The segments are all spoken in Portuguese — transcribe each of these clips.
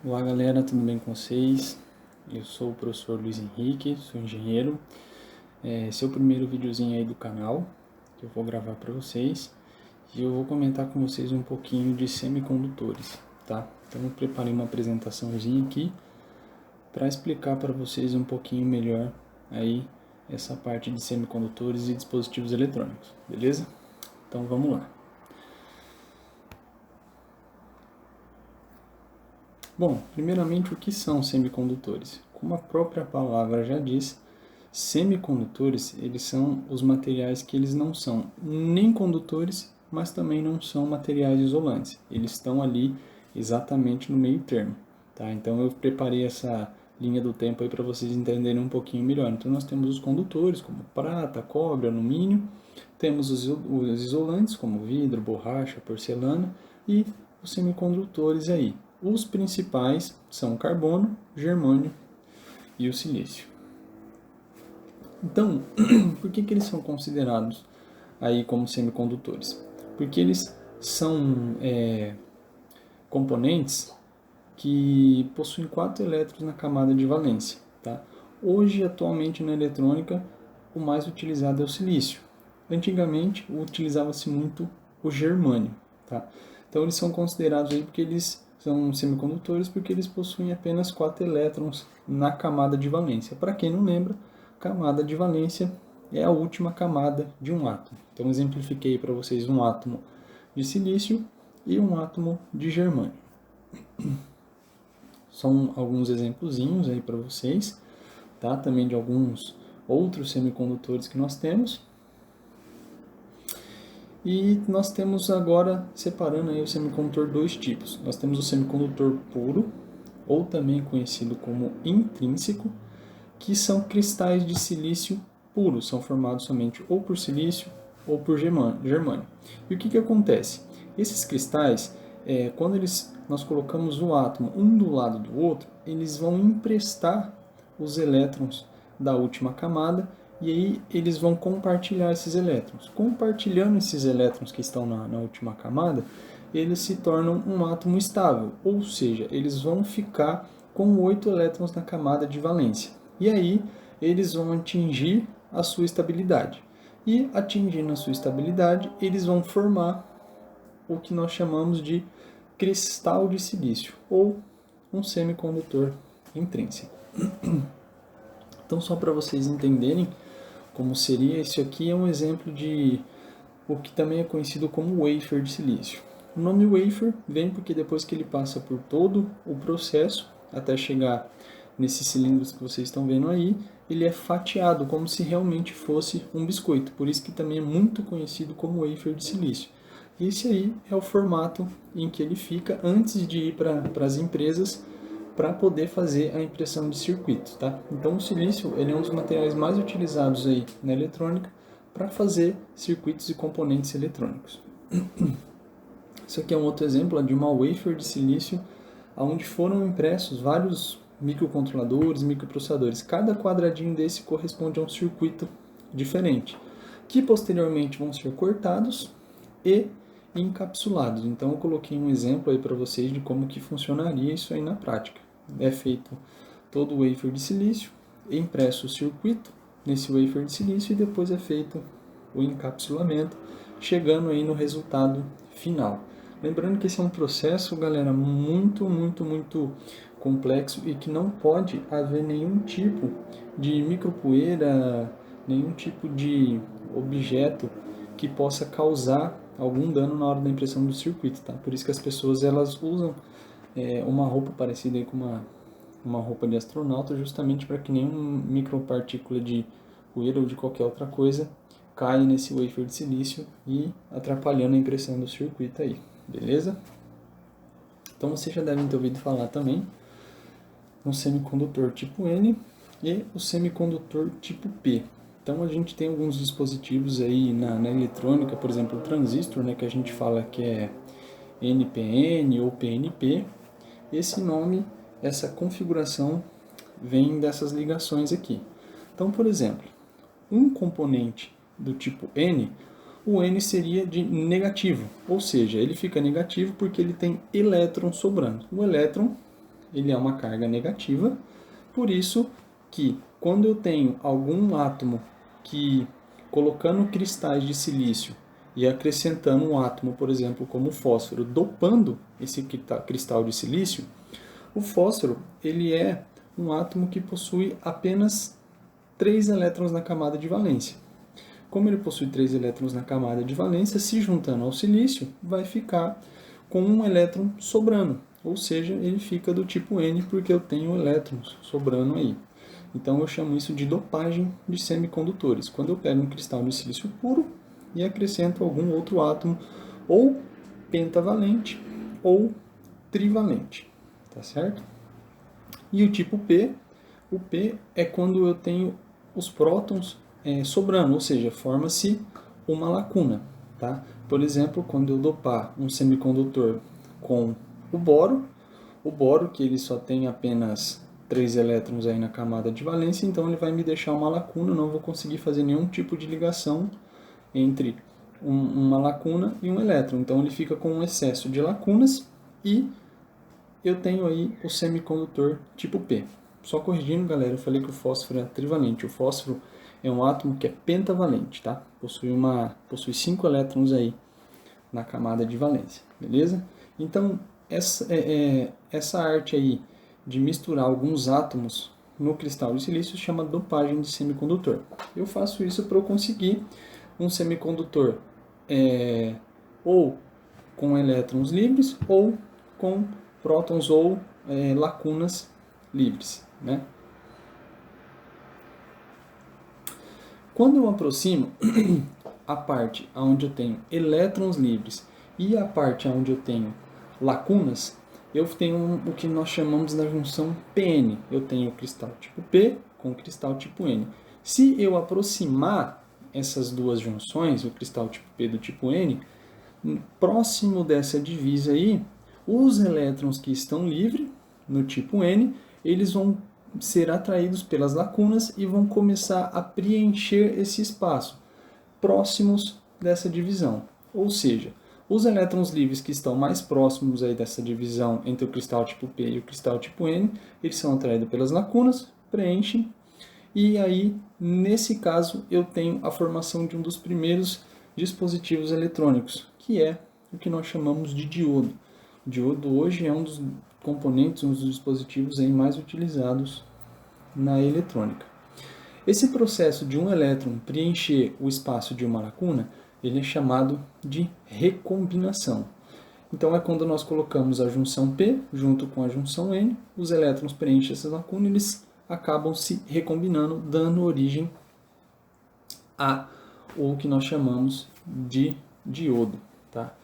Olá galera, tudo bem com vocês? Eu sou o professor Luiz Henrique, sou engenheiro. Esse é o primeiro videozinho aí do canal que eu vou gravar para vocês e eu vou comentar com vocês um pouquinho de semicondutores, tá? Então eu preparei uma apresentaçãozinha aqui para explicar para vocês um pouquinho melhor aí essa parte de semicondutores e dispositivos eletrônicos, beleza? Então vamos lá. Bom, primeiramente, o que são semicondutores? Como a própria palavra já diz, semicondutores, eles são os materiais que eles não são nem condutores, mas também não são materiais isolantes. Eles estão ali exatamente no meio termo, tá? Então eu preparei essa linha do tempo aí para vocês entenderem um pouquinho melhor. Então nós temos os condutores, como prata, cobre, alumínio, temos os isolantes, como vidro, borracha, porcelana, e os semicondutores aí. Os principais são o carbono, germânio e o silício. Então, por que eles são considerados aí como semicondutores? Porque eles são componentes que possuem 4 elétrons na camada de valência. Tá? Hoje, atualmente na eletrônica, o mais utilizado é o silício. Antigamente, utilizava-se muito o germânio. Tá? Então, eles são considerados aí porque eles são semicondutores porque eles possuem apenas 4 elétrons na camada de valência. Para quem não lembra, camada de valência é a última camada de um átomo. Então, exemplifiquei para vocês um átomo de silício e um átomo de germânio. São alguns exemplozinhos aí para vocês, tá? Também de alguns outros semicondutores que nós temos. E nós temos agora, separando aí o semicondutor, dois tipos. Nós temos o semicondutor puro, ou também conhecido como intrínseco, que são cristais de silício puros, são formados somente ou por silício ou por germânio. E o que acontece? Esses cristais, quando nós colocamos o átomo um do lado do outro, eles vão emprestar os elétrons da última camada e aí eles vão compartilhar esses elétrons. Compartilhando esses elétrons que estão na última camada, eles se tornam um átomo estável, ou seja, eles vão ficar com 8 elétrons na camada de valência. E aí eles vão atingir a sua estabilidade. E atingindo a sua estabilidade, eles vão formar o que nós chamamos de cristal de silício, ou um semicondutor intrínseco. Então, só para vocês entenderem como seria, isso aqui é um exemplo de o que também é conhecido como wafer de silício. O nome wafer vem porque depois que ele passa por todo o processo, até chegar nesses cilindros que vocês estão vendo aí, ele é fatiado como se realmente fosse um biscoito. Por isso que também é muito conhecido como wafer de silício. Esse aí é o formato em que ele fica antes de ir para as empresas para poder fazer a impressão de circuitos, tá? Então o silício ele é um dos materiais mais utilizados aí na eletrônica para fazer circuitos e componentes eletrônicos. Isso aqui é um outro exemplo de uma wafer de silício onde foram impressos vários microcontroladores, microprocessadores. Cada quadradinho desse corresponde a um circuito diferente, que posteriormente vão ser cortados e encapsulados. Então eu coloquei um exemplo aí para vocês de como que funcionaria isso aí na prática. É feito todo o wafer de silício, é impresso o circuito nesse wafer de silício e depois é feito o encapsulamento, chegando aí no resultado final. Lembrando que esse é um processo, galera, muito complexo e que não pode haver nenhum tipo de micropoeira, nenhum tipo de objeto que possa causar algum dano na hora da impressão do circuito, tá? Por isso que as pessoas elas usam uma roupa parecida aí com uma roupa de astronauta, justamente para que nenhuma micropartícula de poeira ou de qualquer outra coisa caia nesse wafer de silício e atrapalhando a impressão do circuito aí, beleza? Então vocês já devem ter ouvido falar também no semicondutor tipo N e o semicondutor tipo P. Então a gente tem alguns dispositivos aí na eletrônica, por exemplo o transistor, né, que a gente fala que é NPN ou PNP. Esse nome, essa configuração vem dessas ligações aqui. Então, por exemplo, um componente do tipo N, o N seria de negativo, ou seja, ele fica negativo porque ele tem elétron sobrando. O elétron ele é uma carga negativa, por isso que quando eu tenho algum átomo que, colocando cristais de silício e acrescentando um átomo, por exemplo, como o fósforo, dopando esse cristal de silício, o fósforo ele é um átomo que possui apenas 3 elétrons na camada de valência. Como ele possui 3 elétrons na camada de valência, se juntando ao silício, vai ficar com um elétron sobrando. Ou seja, ele fica do tipo N porque eu tenho elétrons sobrando aí. Então eu chamo isso de dopagem de semicondutores. Quando eu pego um cristal de silício puro e acrescento algum outro átomo, ou pentavalente ou trivalente. Tá certo? E o tipo P, o P é quando eu tenho os prótons sobrando, ou seja, forma-se uma lacuna. Tá? Por exemplo, quando eu dopar um semicondutor com o boro que ele só tem apenas 3 elétrons aí na camada de valência, então ele vai me deixar uma lacuna, não vou conseguir fazer nenhum tipo de ligação entre uma lacuna e um elétron. Então ele fica com um excesso de lacunas e eu tenho aí o semicondutor tipo P. Só corrigindo, galera, eu falei que o fósforo é trivalente. O fósforo é um átomo que é pentavalente, tá? Possui 5 elétrons aí na camada de valência, beleza? Então, essa arte aí de misturar alguns átomos no cristal de silício chama dopagem de semicondutor. Eu faço isso para eu conseguir um semicondutor ou com elétrons livres ou com prótons ou lacunas livres, né? Quando eu aproximo a parte onde eu tenho elétrons livres e a parte onde eu tenho lacunas, eu tenho o que nós chamamos da junção PN. Eu tenho o cristal tipo P com o cristal tipo N. Se eu aproximar essas duas junções, o cristal tipo P do tipo N, próximo dessa divisa aí, os elétrons que estão livres, no tipo N, eles vão ser atraídos pelas lacunas e vão começar a preencher esse espaço, próximos dessa divisão. Ou seja, os elétrons livres que estão mais próximos aí dessa divisão entre o cristal tipo P e o cristal tipo N, eles são atraídos pelas lacunas, preenchem, e aí, nesse caso, eu tenho a formação de um dos primeiros dispositivos eletrônicos, que é o que nós chamamos de diodo. O diodo hoje é um dos componentes, um dos dispositivos aí mais utilizados na eletrônica. Esse processo de um elétron preencher o espaço de uma lacuna, ele é chamado de recombinação. Então é quando nós colocamos a junção P junto com a junção N, os elétrons preenchem essa lacuna e eles acabam se recombinando, dando origem a o que nós chamamos de diodo. Tá?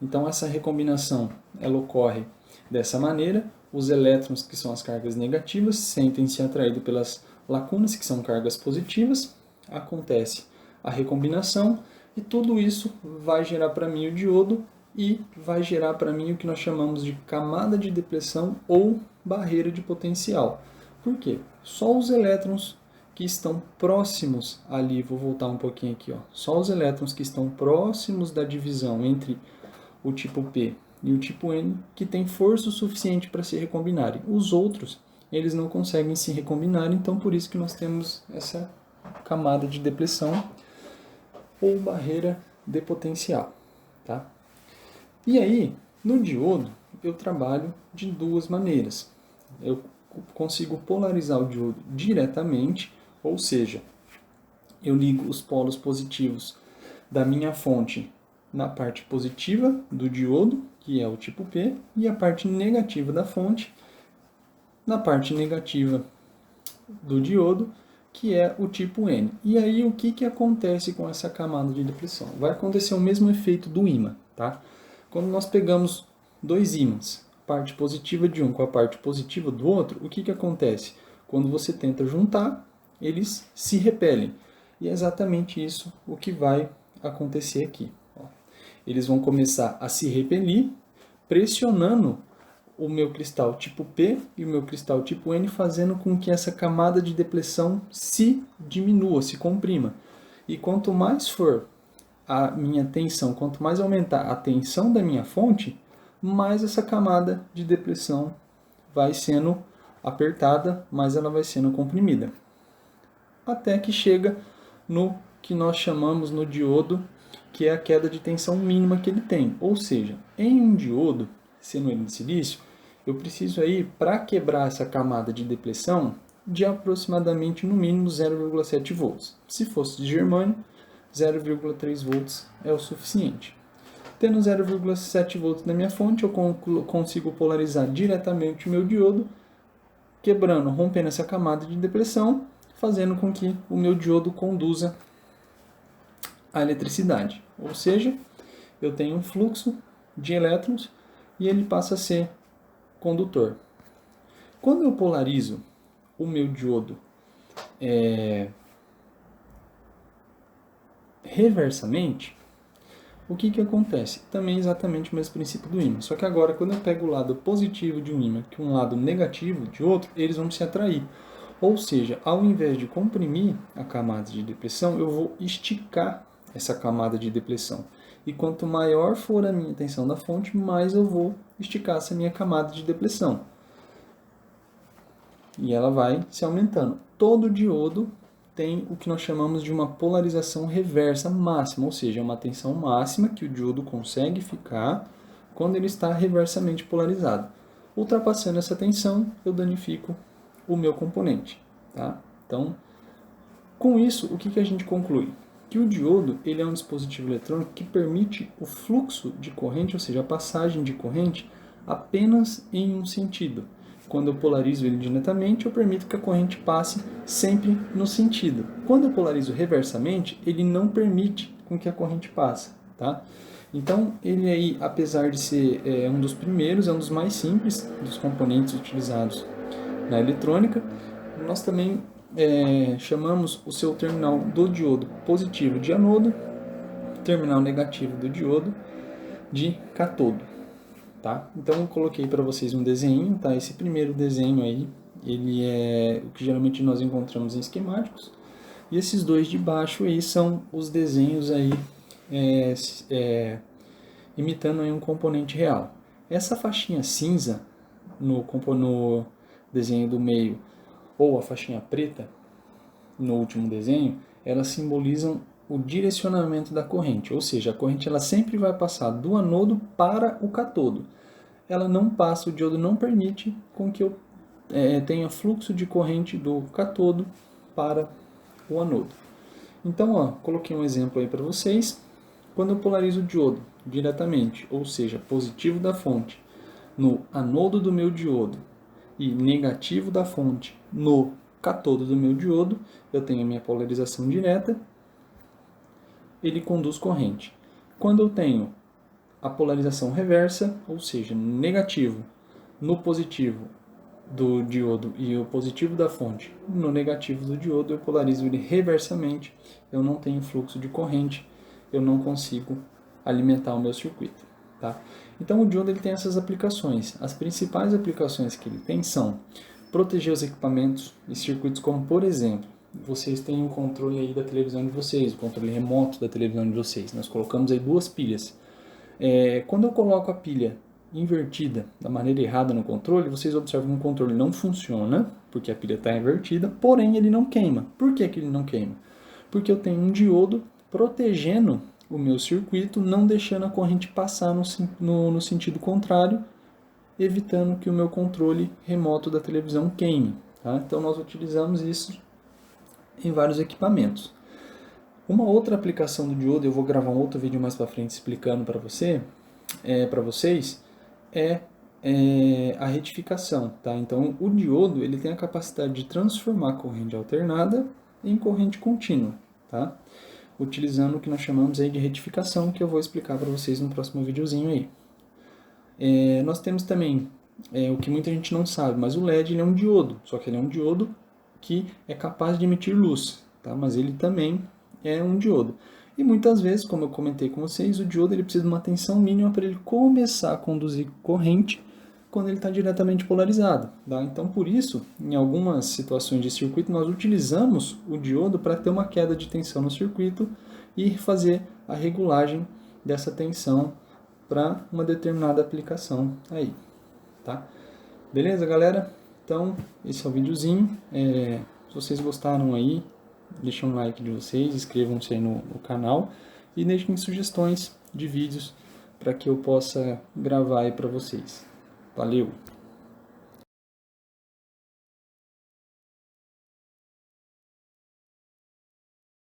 Então essa recombinação ela ocorre dessa maneira, os elétrons, que são as cargas negativas, sentem-se atraídos pelas lacunas, que são cargas positivas, acontece a recombinação e tudo isso vai gerar para mim o diodo e vai gerar para mim o que nós chamamos de camada de depressão ou barreira de potencial. Por quê? Só os elétrons que estão próximos ali, vou voltar um pouquinho aqui, ó, só os elétrons que estão próximos da divisão entre o tipo P e o tipo N que tem força o suficiente para se recombinarem. Os outros, eles não conseguem se recombinar, então por isso que nós temos essa camada de depressão ou barreira de potencial. Tá? E aí, no diodo, eu trabalho de duas maneiras. Eu consigo polarizar o diodo diretamente, ou seja, eu ligo os polos positivos da minha fonte na parte positiva do diodo, que é o tipo P, e a parte negativa da fonte na parte negativa do diodo, que é o tipo N. E aí o que acontece com essa camada de depressão? Vai acontecer o mesmo efeito do ímã. Tá? Quando nós pegamos dois ímãs, parte positiva de um com a parte positiva do outro, o que acontece? Quando você tenta juntar, eles se repelem. E é exatamente isso o que vai acontecer aqui. Eles vão começar a se repelir, pressionando o meu cristal tipo P e o meu cristal tipo N, fazendo com que essa camada de depressão se diminua, se comprima. E quanto mais for a minha tensão, quanto mais aumentar a tensão da minha fonte, mais essa camada de depressão vai sendo apertada, mais ela vai sendo comprimida. Até que chega no que nós chamamos no diodo, que é a queda de tensão mínima que ele tem. Ou seja, em um diodo, sendo ele de silício, eu preciso aí, para quebrar essa camada de depleção, de aproximadamente no mínimo 0,7 volts. Se fosse de germânio, 0,3 volts é o suficiente. Tendo 0,7 volts na minha fonte, eu consigo polarizar diretamente o meu diodo, quebrando, rompendo essa camada de depleção, fazendo com que o meu diodo conduza a eletricidade. Ou seja, eu tenho um fluxo de elétrons e ele passa a ser condutor. Quando eu polarizo o meu diodo reversamente, o que acontece? Também é exatamente o mesmo princípio do ímã. Só que agora, quando eu pego o lado positivo de um ímã e um lado negativo de outro, eles vão se atrair. Ou seja, ao invés de comprimir a camada de depleção, eu vou esticar essa camada de depleção. E quanto maior for a minha tensão da fonte, mais eu vou esticar essa minha camada de depleção. E ela vai se aumentando. Todo diodo tem o que nós chamamos de uma polarização reversa máxima, ou seja, uma tensão máxima que o diodo consegue ficar quando ele está reversamente polarizado. Ultrapassando essa tensão, eu danifico o meu componente. Tá? Então, com isso, o que a gente conclui? Que o diodo ele é um dispositivo eletrônico que permite o fluxo de corrente, ou seja, a passagem de corrente, apenas em um sentido. Quando eu polarizo ele diretamente, eu permito que a corrente passe sempre no sentido. Quando eu polarizo reversamente, ele não permite com que a corrente passe. Tá? Então, ele aí, apesar de ser um dos primeiros, é um dos mais simples dos componentes utilizados na eletrônica, nós também chamamos o seu terminal do diodo positivo de anodo, terminal negativo do diodo de catodo. Tá? Então eu coloquei para vocês um desenho, tá? Esse primeiro desenho aí, ele é o que geralmente nós encontramos em esquemáticos, e esses dois de baixo aí são os desenhos aí imitando aí um componente real. Essa faixinha cinza no desenho do meio ou a faixinha preta no último desenho, elas simbolizam o direcionamento da corrente, ou seja, a corrente ela sempre vai passar do anodo para o catodo. Ela não passa, o diodo não permite com que eu tenha fluxo de corrente do catodo para o anodo. Então, coloquei um exemplo aí para vocês. Quando eu polarizo o diodo diretamente, ou seja, positivo da fonte no anodo do meu diodo e negativo da fonte no catodo do meu diodo, eu tenho a minha polarização direta, ele conduz corrente. Quando eu tenho a polarização reversa, ou seja, negativo no positivo do diodo e o positivo da fonte no negativo do diodo, eu polarizo ele reversamente, eu não tenho fluxo de corrente, eu não consigo alimentar o meu circuito. Tá? Então o diodo ele tem essas aplicações. As principais aplicações que ele tem são proteger os equipamentos e circuitos, como por exemplo, vocês têm o controle aí da televisão de vocês, o controle remoto da televisão de vocês. Nós colocamos aí duas pilhas. Quando eu coloco a pilha invertida da maneira errada no controle, vocês observam que o controle não funciona, porque a pilha está invertida, porém ele não queima. Por que ele não queima? Porque eu tenho um diodo protegendo o meu circuito, não deixando a corrente passar no sentido contrário, evitando que o meu controle remoto da televisão queime. Tá? Então nós utilizamos isso em vários equipamentos. Uma outra aplicação do diodo, eu vou gravar um outro vídeo mais para frente explicando para vocês, a retificação. Tá? Então o diodo ele tem a capacidade de transformar a corrente alternada em corrente contínua, tá? Utilizando o que nós chamamos aí de retificação, que eu vou explicar para vocês no próximo videozinho aí. Nós temos também o que muita gente não sabe, mas o LED ele é um diodo, só que ele é um diodo que é capaz de emitir luz, tá? Mas ele também é um diodo. E muitas vezes, como eu comentei com vocês, o diodo ele precisa de uma tensão mínima para ele começar a conduzir corrente quando ele está diretamente polarizado. Tá? Então, por isso, em algumas situações de circuito, nós utilizamos o diodo para ter uma queda de tensão no circuito e fazer a regulagem dessa tensão para uma determinada aplicação aí. Tá? Beleza, galera? Então, esse é o videozinho. Se vocês gostaram aí, deixem um like de vocês, inscrevam-se aí no canal e deixem sugestões de vídeos para que eu possa gravar aí para vocês. Valeu!